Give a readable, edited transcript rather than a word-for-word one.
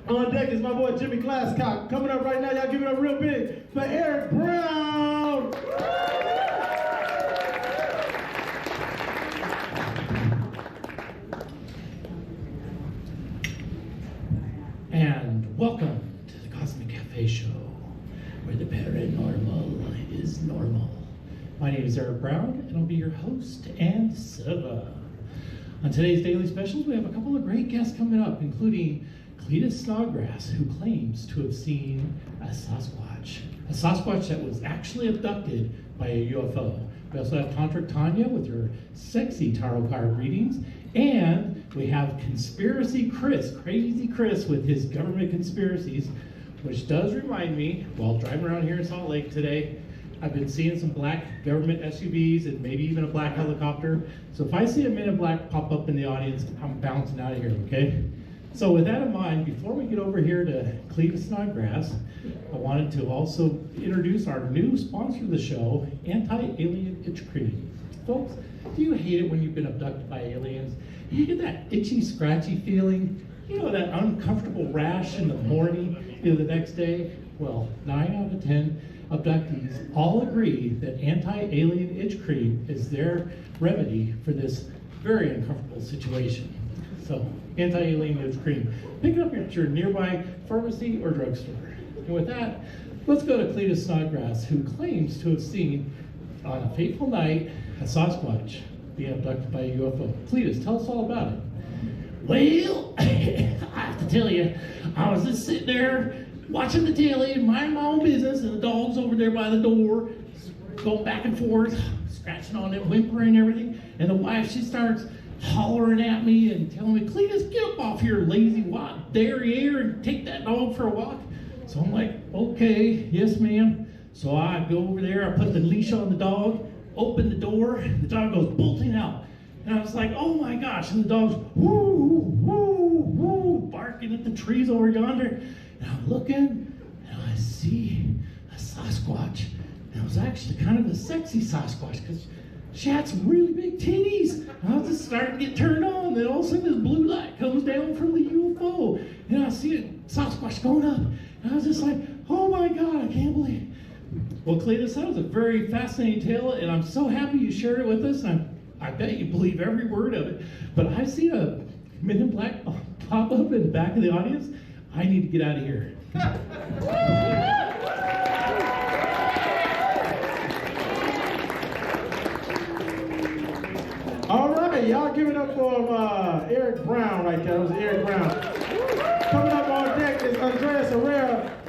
On deck is my boy Jimmy Glasscock. Coming up right now, y'all give it up real big for Eric Brown. And welcome to the Cosmic Cafe Show, where the paranormal is normal. My name is Eric Brown, and I'll be your host and server. On today's Daily Specials, we have a couple of great guests coming up, including Cletus Snodgrass, who claims to have seen a Sasquatch that was actually abducted by a UFO. We also have Tantric Tanya with her sexy tarot card readings, and we have Conspiracy Chris, Crazy Chris, with his government conspiracies, which does remind me, while driving around here in Salt Lake today, I've been seeing some black government SUVs and maybe even a black helicopter. So if I see a Men in Black pop up in the audience, I'm bouncing out of here, okay? So with that in mind, before we get over here to Cletus Snodgrass, I wanted to also introduce our new sponsor of the show, Anti-Alien Itch Cream. Folks, do you hate it when you've been abducted by aliens? You get that itchy, scratchy feeling, that uncomfortable rash in the morning, the next day? Well, 9 out of 10 abductees all agree that anti-alien itch cream is their remedy for this very uncomfortable situation. So, anti-alien itch cream. Pick it up at your nearby pharmacy or drugstore. And with that, let's go to Cletus Snodgrass, who claims to have seen, on a fateful night, a Sasquatch being abducted by a UFO. Cletus, tell us all about it. Well, I have to tell you, I was just sitting there watching the telly and minding my own business, and the dog's over there by the door, going back and forth, scratching on it, whimpering and everything. And the wife, she starts hollering at me and telling me, Cletus, get up off here, lazy derriere, and take that dog for a walk. So I'm like, okay, yes, ma'am. So I go over there, I put the leash on the dog, open the door, the dog goes bolting out. And I was like, oh my gosh, and the dog's woo, woo, woo, barking at the trees over yonder. And I'm looking, and I see a Sasquatch. And it was actually kind of a sexy Sasquatch, because she had some really big titties. And I was just starting to get turned on. Then all of a sudden, this blue light comes down from the UFO. And I see a Sasquatch going up. And I was just like, oh my God, I can't believe it. Well, Cletus, that was a very fascinating tale, and I'm so happy you shared it with us. And I bet you believe every word of it. But I've seen a Men in Black pop up in the back of the audience. I need to get out of here. All right, y'all give it up for Eric Brown right there. That was Eric Brown. Coming up on deck is Andreas Herrera.